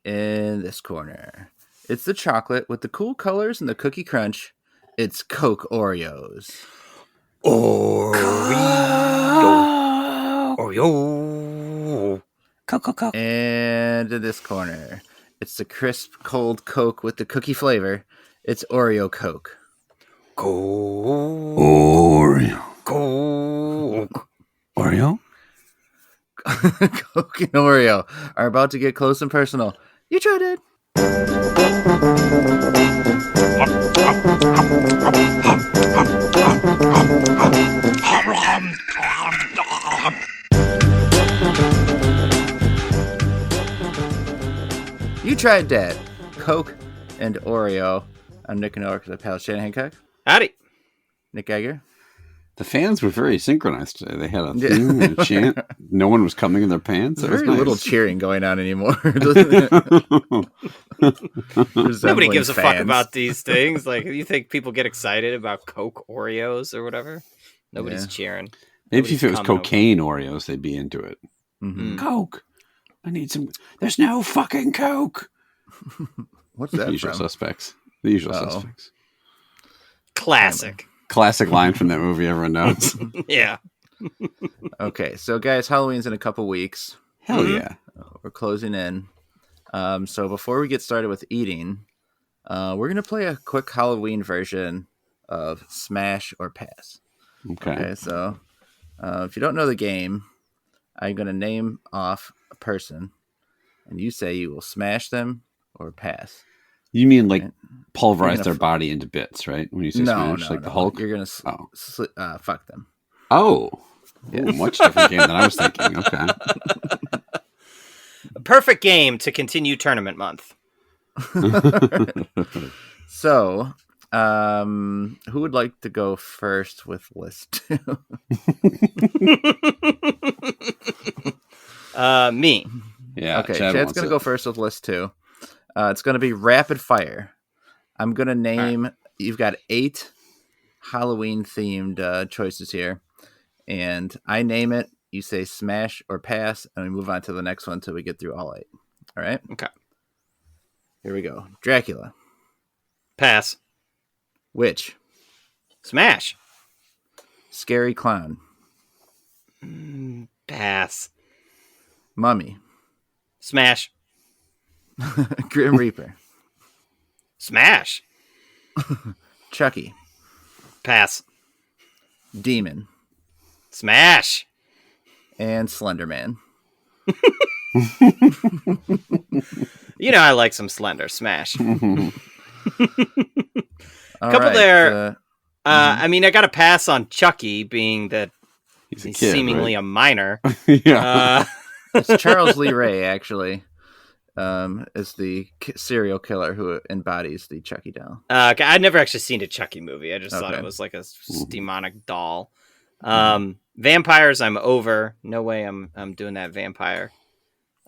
In this corner, it's the chocolate with the cool colors and the cookie crunch. It's Coke Oreos. Oreo. Coke. And in this corner, it's the crisp, cold Coke with the cookie flavor. It's Oreo Coke. Oreo. Coke. Oreo? Coke and Oreo are about to get close and personal. You tried it. You tried that. Coke and Oreo. I'm Nick Nork, the pal Shannon Hancock. Howdy. Nick Geiger. The fans were very synchronized today. They had a theme and a chant. No one was coming in their pants. There's very little cheering going on anymore. Nobody gives a fuck about these things. Like, you think people get excited about Coke Oreos or whatever? Nobody's cheering. Maybe if it was cocaine Oreos, they'd be into it. Mm-hmm. Coke. I need some. There's no fucking Coke. What's that? The usual suspects. The usual suspects. Classic. Classic line from that movie everyone knows. Yeah. Okay, so guys, Halloween's in a couple weeks. Hell yeah. We're closing in. So before we get started with eating, we're going to play a quick Halloween version of Smash or Pass. Okay, so if you don't know the game, I'm going to name off a person, and you say you will smash them or pass. You mean like pulverize their body into bits, right? When you say smash, like the Hulk? You're going to fuck them. Oh. Yeah. Ooh, much different game than I was thinking. Okay. A perfect game to continue tournament month. So, who would like to go first with list 2? Me. Yeah. Okay, Chad's going to go first with list 2. It's going to be rapid fire. I'm going to name, you've got 8 Halloween themed choices here. And I name it, you say smash or pass, and we move on to the next one until we get through all 8. All right? Okay. Here we go. Dracula. Pass. Witch. Smash. Scary clown. Pass. Mummy. Smash. Grim Reaper. Smash. Chucky. Pass. Demon. Smash. And Slender Man. You know I like some Slender. Smash. Couple there. I mean, I got to pass on Chucky, being that he's kid, seemingly right? a minor. Yeah. It's Charles Lee Ray, actually. Is the serial killer who embodies the Chucky doll. I'd never actually seen a Chucky movie. I just thought it was like a demonic doll. Vampires, I'm over. No way I'm doing that vampire.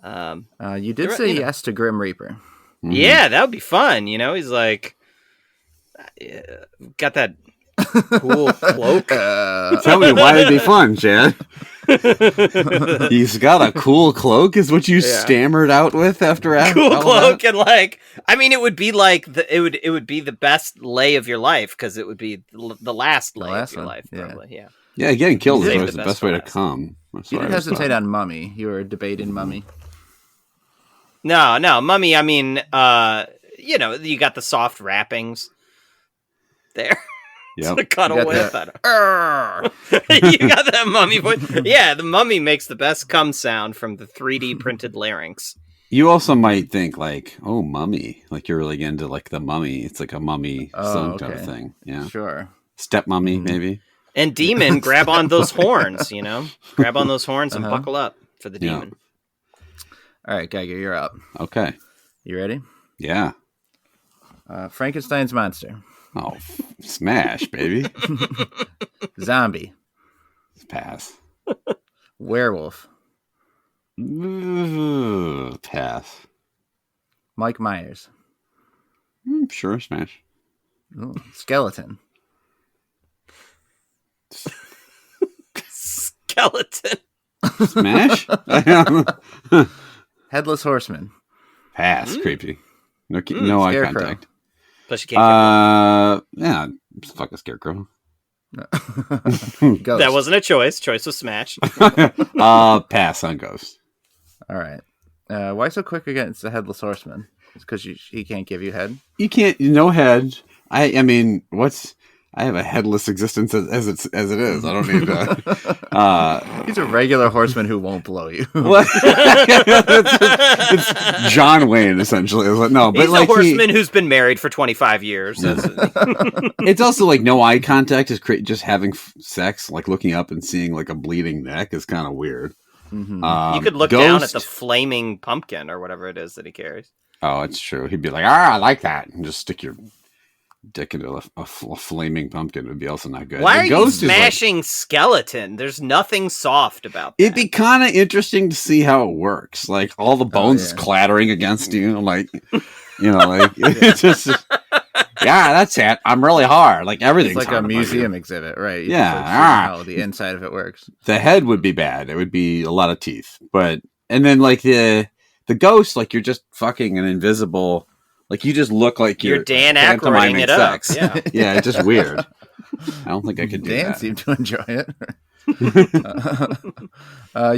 You did say yes to Grim Reaper. Mm-hmm. Yeah, that would be fun. You know, he's like, got that cool cloak. Tell me why it'd be fun, Chad. He's got a cool cloak, is what you stammered out with after cool cloak, and like, I mean, it would be like it would be the best lay of your life because it would be the last lay of your life, probably. Yeah. Yeah, getting killed is always the best way to come. You didn't hesitate on Mummy. You were debating Mummy. No, Mummy. I mean, you know, you got the soft wrappings there. Yeah, to cuddle with. You got that Mummy voice. Yeah, the Mummy makes the best cum sound from the 3D printed larynx. You also might think like, oh, Mummy, like you're really into like the Mummy. It's like a Mummy song type of thing. Yeah, sure. Step Mummy, maybe. And Demon, grab on those horns. You know, grab on those horns and buckle up for the Demon. All right, Geiger, you're up. Okay, you ready? Yeah. Frankenstein's monster. Oh, smash, baby. Zombie. Pass. Werewolf. Pass. Mike Myers. Sure, smash. Ooh, skeleton. Skeleton. Smash? Headless Horseman. Pass. Creepy. No eye contact. Plus you can't yeah, fuck a scarecrow. That wasn't a choice. Choice was Smash. Pass on Ghost. All right. Why so quick against the Headless Horseman? It's because he can't give you head? You can't, no head. I mean, I have a headless existence as it is. I don't need to. He's a regular horseman who won't blow you. It's John Wayne, essentially. No, but he's a horseman who's been married for 25 years. It's also like no eye contact is just having sex, like looking up and seeing like a bleeding neck is kind of weird. Mm-hmm. You could look down at the flaming pumpkin or whatever it is that he carries. Oh, it's true. He'd be like, I like that, and just stick your dick into a flaming pumpkin would be also not good. Why are you smashing skeleton? There's nothing soft about that. It'd be kind of interesting to see how it works. Like all the bones clattering against you, like it's just that's it. I'm really hard. Like everything's like a museum exhibit, right? You how the inside of it works. The head would be bad. It would be a lot of teeth, and then like the ghost, like you're just fucking an invisible. Like you just look like you're Dan Aykroyding it up. Sex. Yeah, it's just weird. I don't think I could do that. Dan seemed to enjoy it.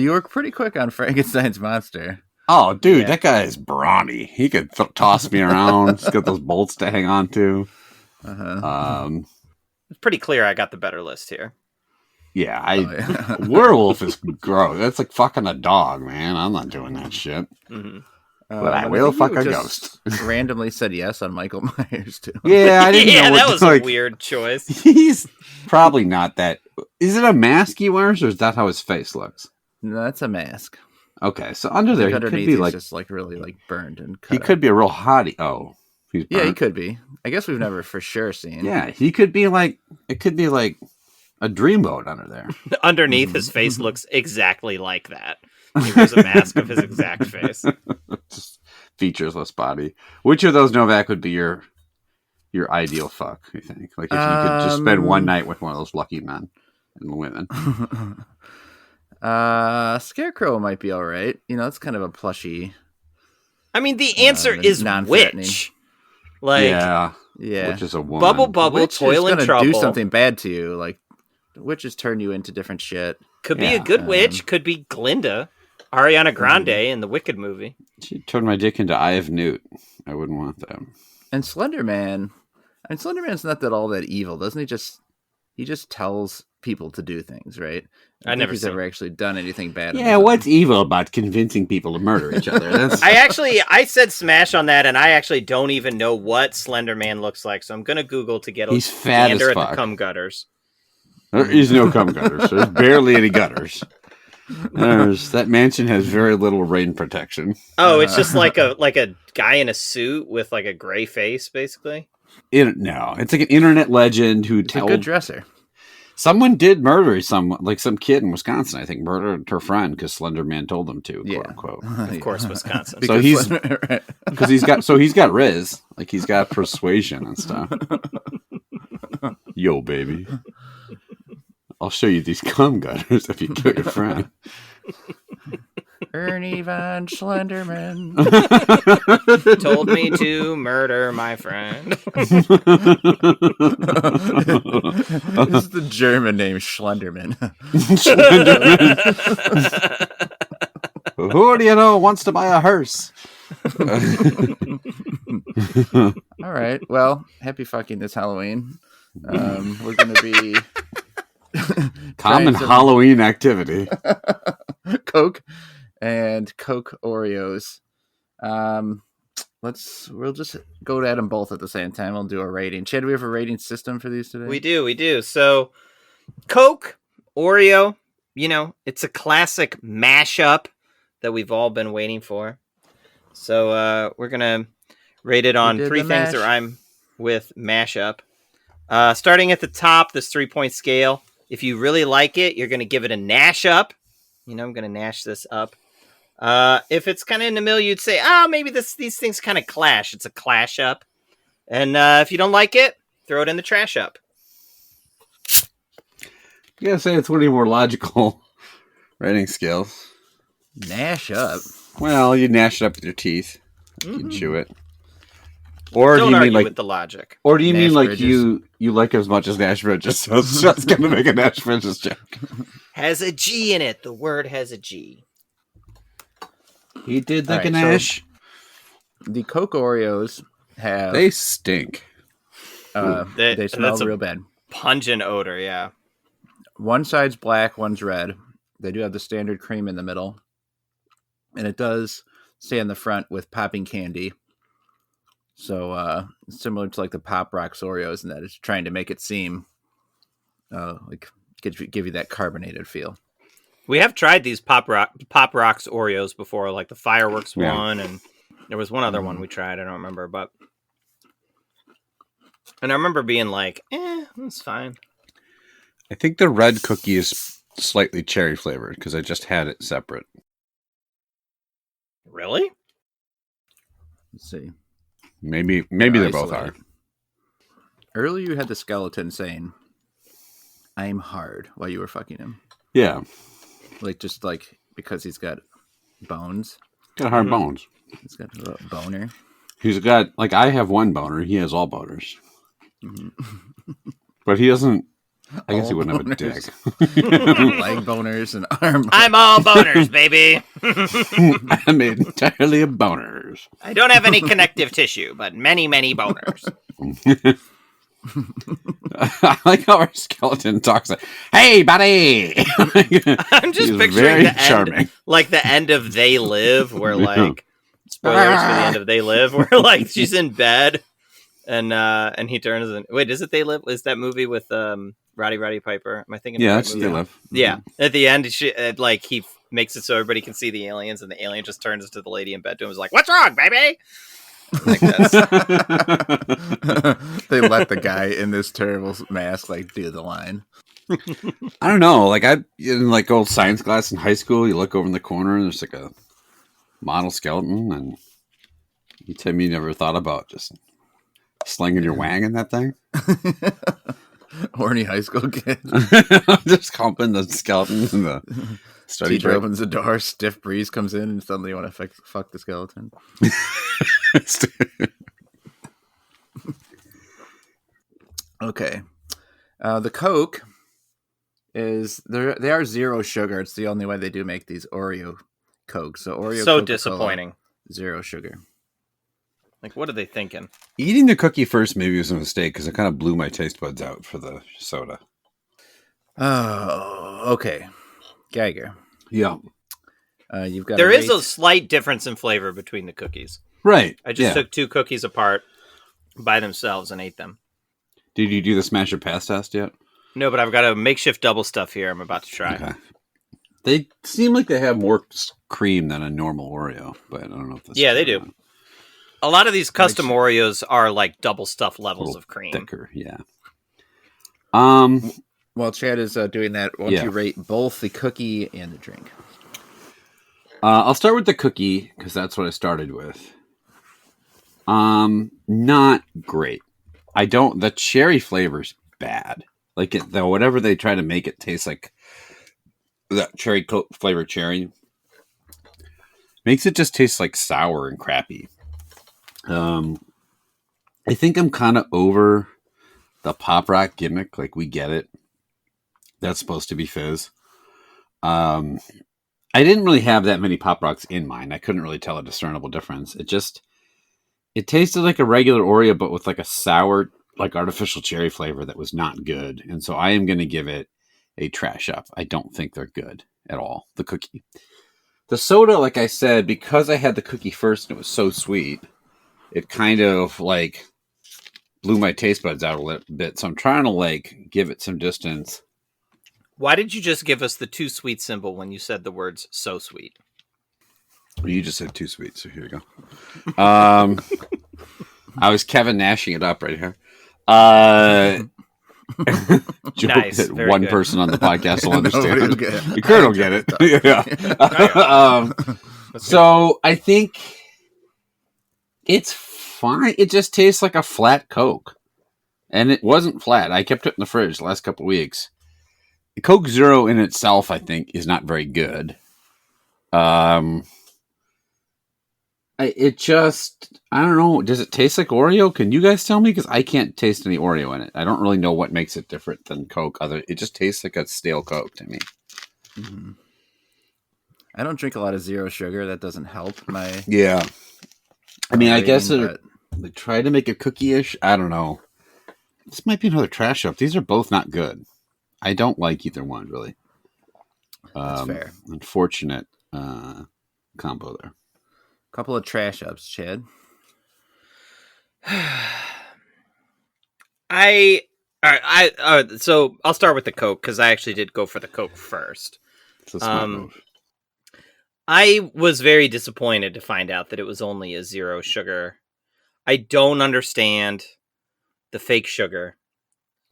You were pretty quick on Frankenstein's monster. Oh, dude, that guy is brawny. He could toss me around. He's got those bolts to hang on to. It's pretty clear I got the better list here. Yeah, werewolf is gross. That's like fucking a dog, man. I'm not doing that shit. Mm-hmm. But I will fuck a ghost. Randomly said yes on Michael Myers too. Yeah, I didn't know. That was a weird choice. He's probably not that. Is it a mask he wears, or is that how his face looks? No, that's a mask. Okay, so under there, he could be like just like really like burned and cut. He could be a real hottie. Oh, he could be. I guess we've never for sure seen. Yeah, he could be like. It could be like a dreamboat under there. Underneath, his face looks exactly like that. He wears a mask of his exact face. Just featureless body. Which of those, Novak, would be your ideal fuck, you think? Like if you could just spend one night with one of those lucky men and women. Scarecrow might be all right. It's kind of a plushy. I mean, the answer is witch. Like, yeah. Which is a woman. Bubble, witch toil and trouble. Do something bad to you. Like, witches turn you into different shit. Could be a good witch. Could be Glinda. Ariana Grande in the Wicked movie. She turned my dick into Eye of Newt. I wouldn't want that. And Slender Man. I mean, Slender Man's not all that evil, doesn't he? He just tells people to do things, right? I never he's ever actually done anything bad. Yeah, what's evil about convincing people to murder each other? I said smash on that, and I actually don't even know what Slender Man looks like, so I'm gonna Google to get He's fat as fuck. At the cum gutters. There is no cum gutters. There's barely any gutters. That mansion has very little rain protection. Oh, it's just like a guy in a suit with like a gray face, basically. No, it's like an internet legend who told a good dresser. Someone did murder someone, like some kid in Wisconsin, I think, murdered her friend because Slender Man told them to, quote unquote. Of course, Wisconsin. So he's got Riz, like he's got persuasion and stuff. Yo, baby. I'll show you these cum gutters if you kill your friend. Ernie Von Slenderman told me to murder my friend. This is the German name Schlenderman. Who do you know wants to buy a hearse? All right. Well, happy fucking this Halloween. We're going to be... Common Halloween activity. Coke and Coke Oreos. We'll just go at them both at the same time. We'll do a rating. Chad, do we have a rating system for these today? We do. So Coke, Oreo, it's a classic mashup that we've all been waiting for. So we're gonna rate it on three things that rhyme with mashup. Starting at the top, this 3-point scale. If you really like it, you're going to give it a Nash up. I'm going to Nash this up. If it's kind of in the middle, you'd say, maybe these things kind of clash. It's a clash up. And if you don't like it, throw it in the trash up. You got to say it's one of your more logical rating scales. Nash up? Well, you Nash it up with your teeth. You can chew it. Or Don't do you argue mean like with the logic? Or do you mean Nash like Bridges. you like as much as Nash Bridges? So it's just gonna make a Nash Bridges joke. Has a G in it. The word has a G. He did like All a right, Nash. The Coke Oreos have They stink. they smell That's a real bad. pungent odor. Yeah. One side's black, one's red. They do have the standard cream in the middle, and it does stay in the front with popping candy. So similar to like the Pop Rocks Oreos, in that it's trying to make it seem like give you that carbonated feel. We have tried these Pop Rocks Oreos before, like the fireworks one, and there was one other one we tried. I don't remember, and I remember being like, that's fine. I think the red cookie is slightly cherry flavored because I just had it separate. Really? Let's see. Maybe they both are. Earlier you had the skeleton saying, "I'm hard," while you were fucking him. Yeah. Just because he's got bones. Got hard bones. He's got a boner. He's got I have one boner. He has all boners. But he doesn't. I guess he wouldn't have a dick. Leg boners and arm boners. I'm all boners, baby. I'm entirely a boners. I don't have any connective tissue, but many, many boners. I like how our skeleton talks like, "Hey, buddy." I'm just He's picturing very the charming. end, like the end of They Live, where spoilers for the end of They Live, where she's in bed and he turns and wait, is it They Live? Is that movie with Roddy Piper? Am I thinking? Yeah, of that's that They movie? Live. Yeah, at the end, he makes it so everybody can see the aliens, and the alien just turns to the lady in bed to him, and is like, "What's wrong, baby?" Like that's They let the guy in this terrible mask do the line. I don't know. In old science class in high school, you look over in the corner and there's a model skeleton, and you tell me you never thought about just slinging your wang in that thing. Horny high school kid. Just humping the skeleton in the study Teacher break. opens the door, stiff breeze comes in, and suddenly you want to fuck the skeleton. Okay. The Coke is they are zero sugar. It's the only way they do make these Oreo Coke. So Oreo so Coca-Cola, disappointing. Zero sugar. What are they thinking? Eating the cookie first maybe was a mistake because it kind of blew my taste buds out for the soda. Oh, okay. Geiger. Yeah. You've got There is a slight difference in flavor between the cookies. Right. I just took two cookies apart by themselves and ate them. Did you do the smash or pass test yet? No, but I've got a makeshift double stuff here I'm about to try. Okay. They seem like they have more cream than a normal Oreo, but I don't know if that's they do. A lot of these custom Oreos are double stuffed levels of cream. Thicker, yeah. While Chad is doing that, why don't you rate both the cookie and the drink? I'll start with the cookie because that's what I started with. Not great. The cherry flavor's bad. Whatever they try to make it taste like that cherry flavored cherry makes it just taste sour and crappy. I think I'm kind of over the Pop Rock gimmick. We get it. That's supposed to be fizz. I didn't really have that many Pop Rocks in mine. I couldn't really tell a discernible difference. It tasted like a regular Oreo, but with a sour, artificial cherry flavor that was not good. And so I am going to give it a trash up. I don't think they're good at all. The cookie. The soda, like I said, because I had the cookie first and it was so sweet, it kind of blew my taste buds out a little bit. So I'm trying to give it some distance. Why did you just give us the too sweet symbol when you said the words "so sweet"? You just said too sweet, so here you go. I was Kevin Nashing it up right here. Joke Nice, that very one good. person on the podcast will understand. Nobody will get it. The Kurt will get it. Yeah. So I think it's fine. It just tastes like a flat Coke. And it wasn't flat. I kept it in the fridge the last couple of weeks. Coke Zero in itself, I think, is not very good. It just, I don't know. Does it taste like Oreo? Can you guys tell me? Because I can't taste any Oreo in it. I don't really know what makes it different than Coke. It just tastes like a stale Coke to me. Mm-hmm. I don't drink a lot of zero sugar. That doesn't help my. Yeah. I mean, I guess but... they try to make it cookie-ish. I don't know. This might be another trash up. These are both not good. I don't like either one, really. That's fair. Unfortunate combo there. Couple of trash ups, Chad. So I'll start with the Coke because I actually did go for the Coke first. It's a smart move. I was very disappointed to find out that it was only a zero sugar. I don't understand the fake sugar.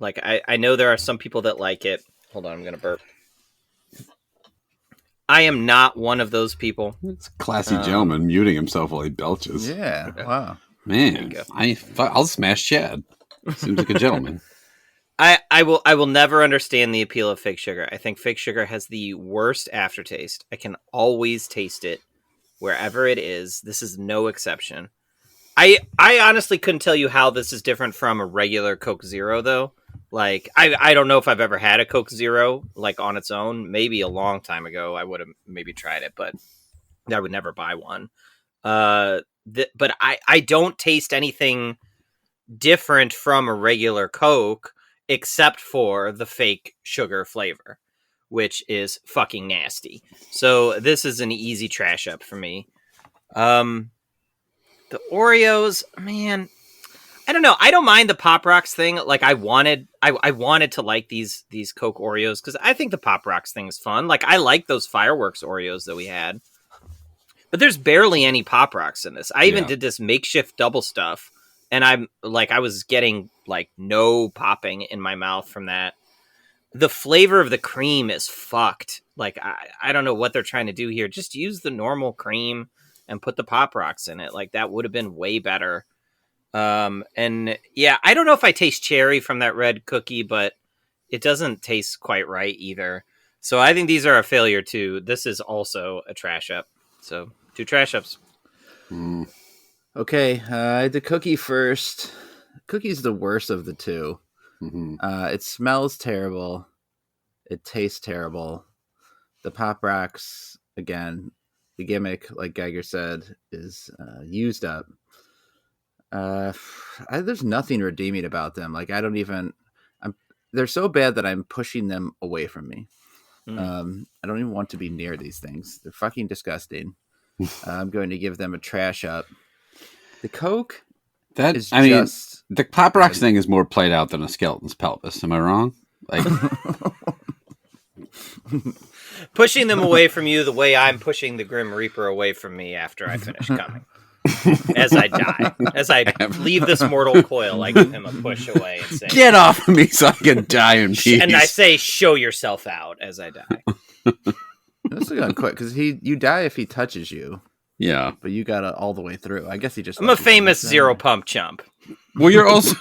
Like, I know there are some people that like it. Hold on, I'm going to burp. I am not one of those people. It's a classy gentleman muting himself while he belches. Yeah, wow. Man, I'll smash Chad. Seems like a gentleman. I will never understand the appeal of fake sugar. I think fake sugar has the worst aftertaste. I can always taste it wherever it is. This is no exception. I honestly couldn't tell you how this is different from a regular Coke Zero, though. Like, I don't know if I've ever had a Coke Zero, like, on its own. Maybe a long time ago I would have maybe tried it, but I would never buy one. But I don't taste anything different from a regular Coke except for the fake sugar flavor, which is fucking nasty. So this is an easy trash up for me. The Oreos, man, I don't know. I don't mind the Pop Rocks thing. Like, I wanted to like these Coke Oreos because I think the Pop Rocks thing is fun. Like, I like those fireworks Oreos that we had, but there's barely any Pop Rocks in this. I even did this makeshift double stuff, and I was getting like no popping in my mouth from that. The flavor of the cream is fucked. Like, I don't know what they're trying to do here. Just use the normal cream and put the Pop Rocks in it. Like, that would have been way better. And yeah, I don't know if I taste cherry from that red cookie, but it doesn't taste quite right either. So I think these are a failure too. This is also a trash up. So 2 trash ups. Okay, I had the cookie first. Cookie's the worst of the two. Mm-hmm. It smells terrible. It tastes terrible. The Pop Rocks, again, the gimmick, like Geiger said, is used up. There's nothing redeeming about them. Like, they're so bad that I'm pushing them away from me. I don't even want to be near these things. They're fucking disgusting. I'm going to give them a trash up. The Coke the Pop Rocks thing is more played out than a skeleton's pelvis. Am I wrong? Like, pushing them away from you the way I'm pushing the Grim Reaper away from me after I finish coming. As I die. As I leave this mortal coil, I give him a push away and say, "Get off of me so I can die in peace." And I say, "Show yourself out," as I die. This is gonna quit because you die if he touches you. Yeah, but you got all the way through. I guess he just. I'm a famous zero pump chump. Well, you're also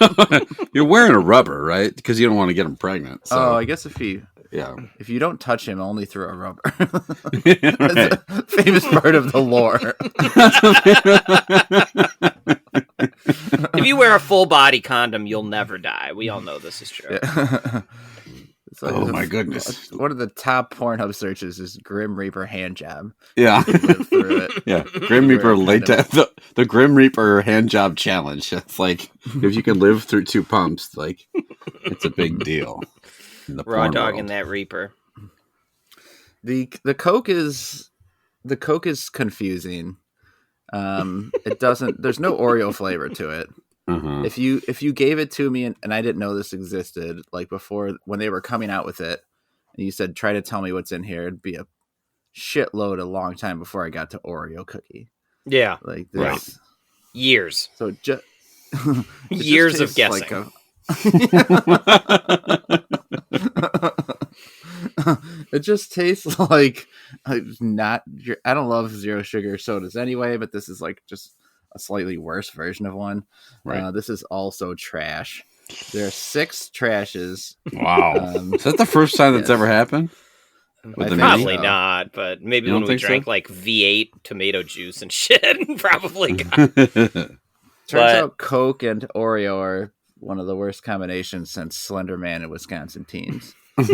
you're wearing a rubber, right? Because you don't want to get him pregnant. So. Oh, I guess if you don't touch him only through a rubber. That's a famous part of the lore. If you wear a full body condom, you'll never die. We all know this is true. Yeah. Oh my goodness! One of the top Pornhub searches is Grim Reaper hand job. Yeah, live through it. Yeah. Grim Reaper the Grim Reaper hand job challenge. It's like if you can live through 2 pumps, like it's a big deal. In the Raw dog world. in that Reaper. The Coke is confusing. It doesn't. There's no Oreo flavor to it. Uh-huh. If you gave it to me and I didn't know this existed, like before when they were coming out with it, and you said try to tell me what's in here, it'd be a shitload a long time before I got to Oreo cookie. Yeah, like this. Right. Years. So just years of guessing. It just tastes like not. I don't love zero sugar sodas anyway, but this is like just a slightly worse version of one. Right. This is also trash. There are 6 trashes. Wow. Is that the first time that's ever happened? Probably not, but maybe when we drank like V8 tomato juice and shit, probably got. Turns out Coke and Oreo are one of the worst combinations since Slender Man and Wisconsin teens. I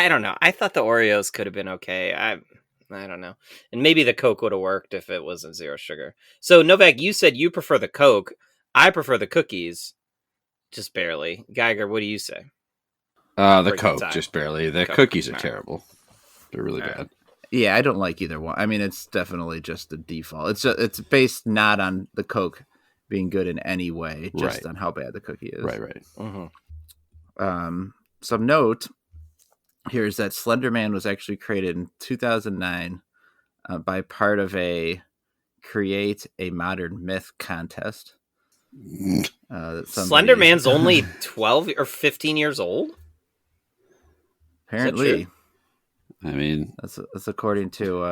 don't know. I thought the Oreos could have been okay. I don't know. And maybe the Coke would have worked if it wasn't zero sugar. So Novak, you said you prefer the Coke. I prefer the cookies. Just barely. Geiger, what do you say? The Coke, just barely. The cookies are terrible. They're really bad. Yeah, I don't like either one. I mean, it's definitely just a default. It's based not on the Coke being good in any way, just on how bad the cookie is. Right. Mm-hmm. Some note here is that Slender Man was actually created in 2009 by part of a Create a Modern Myth contest. Slender Man's only 12 or 15 years old? Apparently. I mean, that's according to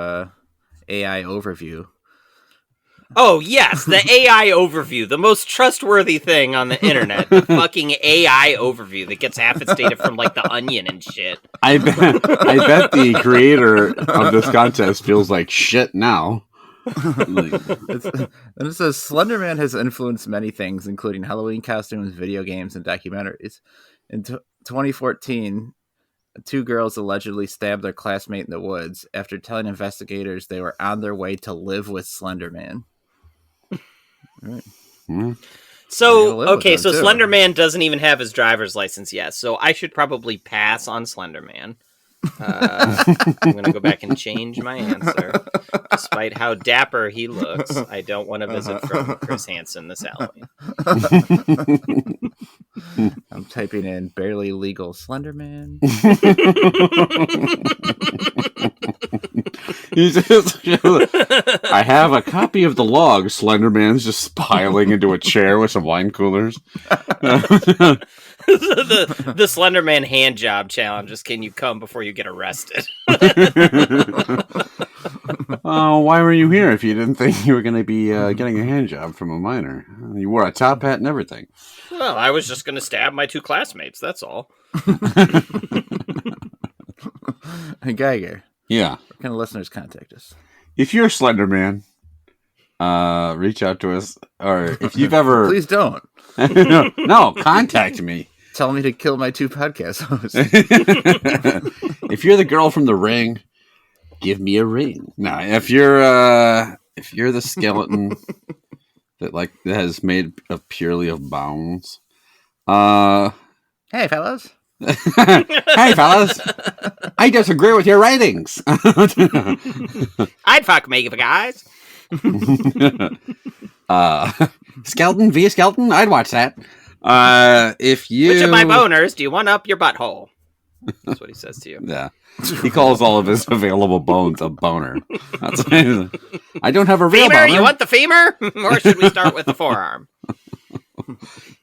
AI Overview. Oh, yes, the AI Overview, the most trustworthy thing on the internet. The fucking AI Overview that gets half its data from, like, The Onion and shit. I bet the creator of this contest feels like shit now. And it says, Slender Man has influenced many things, including Halloween costumes, video games, and documentaries. In 2014... 2 girls allegedly stabbed their classmate in the woods after telling investigators they were on their way to live with Slender Man. Right. So, okay, so Slender Man doesn't even have his driver's license yet, so I should probably pass on Slender Man. I'm going to go back and change my answer. Despite how dapper he looks, I don't want to visit from Chris Hansen this Halloween. I'm typing in barely legal Slender Man. I have a copy of the log. Slender Man's just piling into a chair with some wine coolers. The Slender Man hand job challenge is, can you come before you get arrested? Oh, why were you here if you didn't think you were going to be getting a hand job from a minor? You wore a top hat and everything. Well, I was just going to stab my 2 classmates, that's all. Hey, Geiger. Yeah. Where can listeners contact us? If you're Slender Man, reach out to us. Or if you've ever... Please don't. No, contact me. Tell me to kill my 2 podcast hosts. If you're the girl from The Ring, give me a ring. No, if you're the skeleton that has made of purely of bones. Hey, fellas. Hey, fellas. I disagree with your ratings. I'd fuck me, guys. Skeleton via skeleton, I'd watch that. If you... Which of my boners do you want up your butthole? That's what he says to you. Yeah. He calls all of his available bones a boner. I don't have a real femur, boner. You want the femur? Or should we start with the forearm?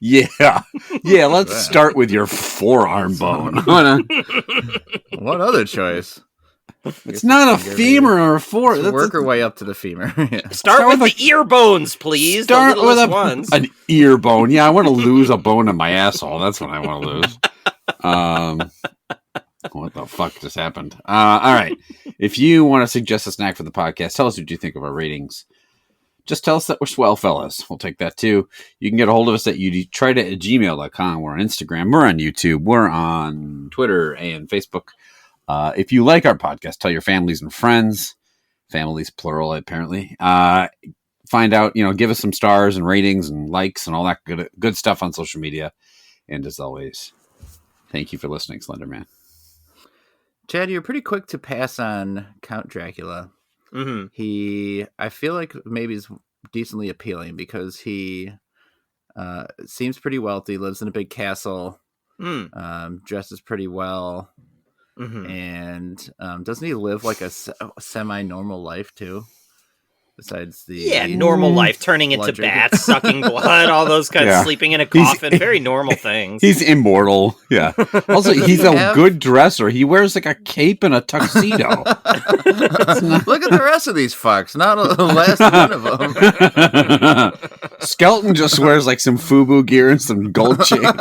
Yeah. Let's start with your forearm bone. What other choice? It's not a femur or a forearm. Work our way up to the femur. Yeah. Start with the ear bones, please. Start with an ear bone. Yeah, I want to lose a bone in my asshole. That's what I want to lose. What the fuck just happened? All right. If you want to suggest a snack for the podcast, tell us what you think of our ratings. Just tell us that we're swell fellas. We'll take that too. You can get a hold of us at udtrite@gmail.com. We're on Instagram. We're on YouTube. We're on Twitter and Facebook. If you like our podcast, tell your families and friends. Families, plural, apparently. Find out, give us some stars and ratings and likes and all that good stuff on social media. And as always, thank you for listening, Slender Man. Chad, you're pretty quick to pass on Count Dracula. Mm-hmm. I feel like maybe is decently appealing because he seems pretty wealthy, lives in a big castle, dresses pretty well, and doesn't he live like a semi-normal life too? Besides the normal life, turning into bats, sucking blood, all those kinds of sleeping in a coffin, very normal things. He's immortal. Yeah. Also, he's a good dresser. He wears like a cape and a tuxedo. Look at the rest of these fucks. Not the last one of them. Skeleton just wears like some FUBU gear and some gold chains.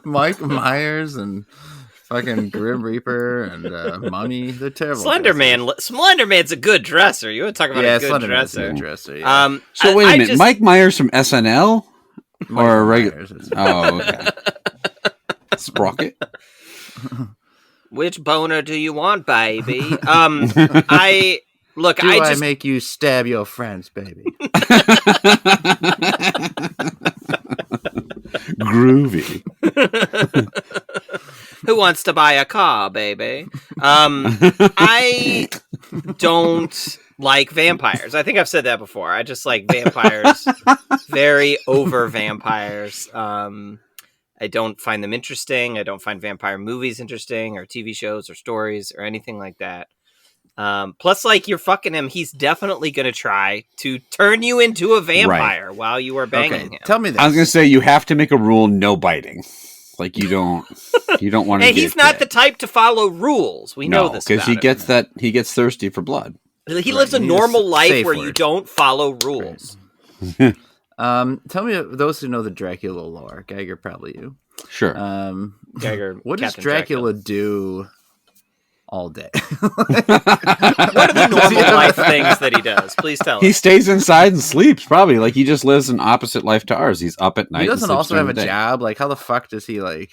Mike Myers and fucking Grim Reaper and Mummy. They're terrible. Slenderman's a good dresser. You want to talk about a good dresser? Yeah. So wait a minute, Mike Myers from SNL or a regular? Oh, okay. Sprocket. Which boner do you want, baby? Do I make you stab your friends, baby? Groovy. Who wants to buy a car, baby? I don't like vampires. I think I've said that before. I just like vampires. Very over vampires. I don't find them interesting. I don't find vampire movies interesting or TV shows or stories or anything like that. Plus, like, you're fucking him. He's definitely going to try to turn you into a vampire while you are banging him. Tell me this. I was going to say, you have to make a rule, no biting. Like, you don't want to. Hey, he's not the type to follow ruls. We know this because he gets thirsty for blood. He lives a normal life where you don't follow rules. Tell me, those who know the Dracula lore, Geiger, probably you. Sure. Geiger, what does Dracula do all day? What are the normal life things that he does? Please tell us. He stays inside and sleeps, probably. Like, he just lives an opposite life to ours. He's up at night. He doesn't also have a job. Like, how the fuck does he, like...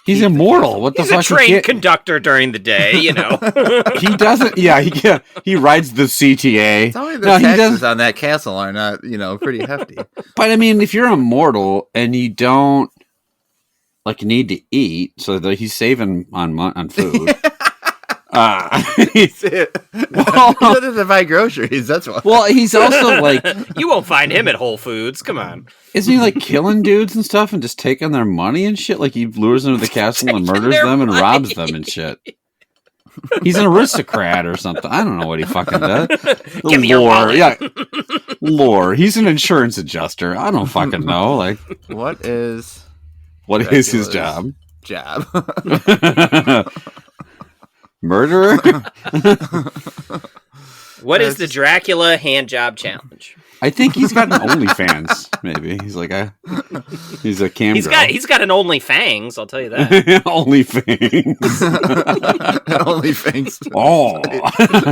He's immortal. What the fuck? He's a train conductor during the day, you know. He doesn't... Yeah, he rides the CTA. Tell me the taxes on that castle are not, pretty hefty. But, I mean, if you're immortal and you don't, like, need to eat, so that he's saving on food... he doesn't buy groceries. That's why. Well, he's also like you won't find him at Whole Foods. Come on, isn't he like killing dudes and stuff and just taking their money and shit? Like he lures them to the castle and murders them and robs them and shit. He's an aristocrat or something. I don't know what he fucking does. Give me your wallet. Yeah, lore. He's an insurance adjuster. I don't fucking know. Like what is his job? Murderer? What is the Dracula hand job challenge? I think he's got an OnlyFans. Maybe he's like he's a cam. He's got an OnlyFangs. I'll tell you that. OnlyFangs. OnlyFangs. Oh,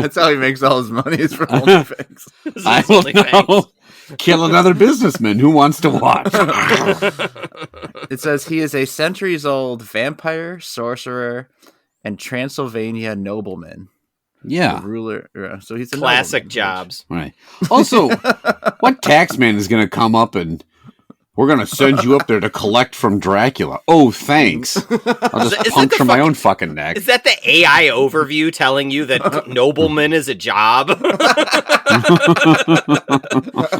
that's how he makes all his money. Is from OnlyFangs. I don't know. Kill another businessman. Who wants to watch? It says he is a centuries-old vampire, sorcerer, and Transylvania nobleman. Yeah. The ruler. So he's a classic nobleman, jobs. Right. Also, what tax man is going to come up and we're going to send you up there to collect from Dracula? Oh, thanks. I'll just puncture my own fucking neck. Is that the AI overview telling you that nobleman is a job?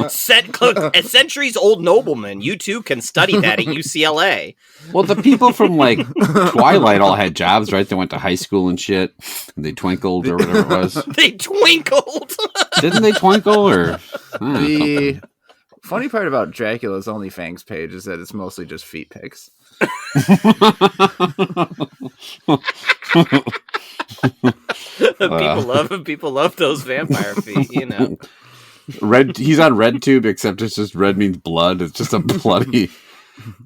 A centuries-old nobleman. You too can study that at UCLA. Well, the people from, like, Twilight all had jobs, right? They went to high school and shit. And they twinkled or whatever it was. They twinkled? Didn't they twinkle or... The funny part about Dracula's OnlyFangs page is that it's mostly just feet pics. People love those vampire feet, you know. He's on RedTube, except it's just red means blood. It's just a bloody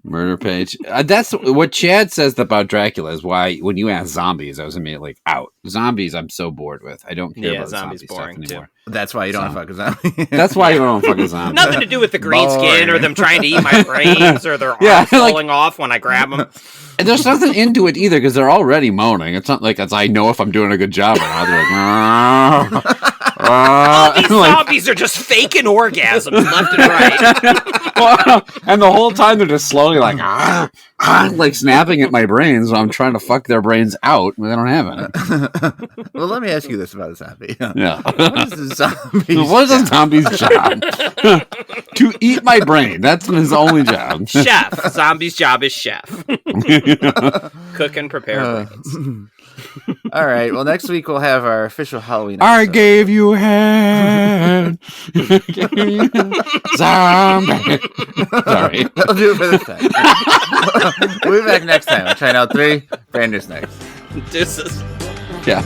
murder page. That's what Chad says about Dracula is why when you ask zombies, I was immediately like, out. Zombies I'm so bored with. I don't care about zombies boring stuff anymore. Too. That's why you don't fuck a zombie. That's why you don't fuck a zombie. Nothing to do with the green skin or them trying to eat my brains or their arms falling off when I grab them. And there's nothing into it either because they're already moaning. It's not like I know if I'm doing a good job or not. They're like, all these zombies are just faking orgasms left and right. Well, and the whole time they're just slowly like snapping at my brains. So I'm trying to fuck their brains out, but they don't have it. Well, let me ask you this about a zombie. Yeah. What is a zombie's job? To eat my brain. That's his only job. Chef. Zombie's job is chef. Cook and prepare brains. All right. Well, next week we'll have our official Halloween episode. I gave you a hand. Zombie. Sorry. That'll do it for this time. We'll be back next time. I'll try out 3 brand new snacks. Deuces. Yeah.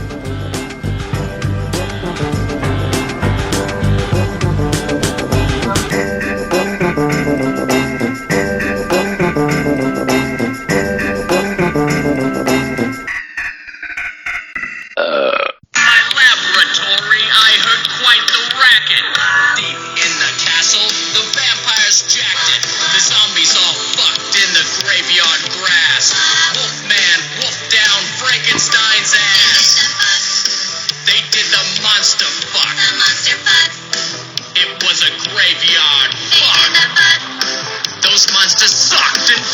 monster sucked and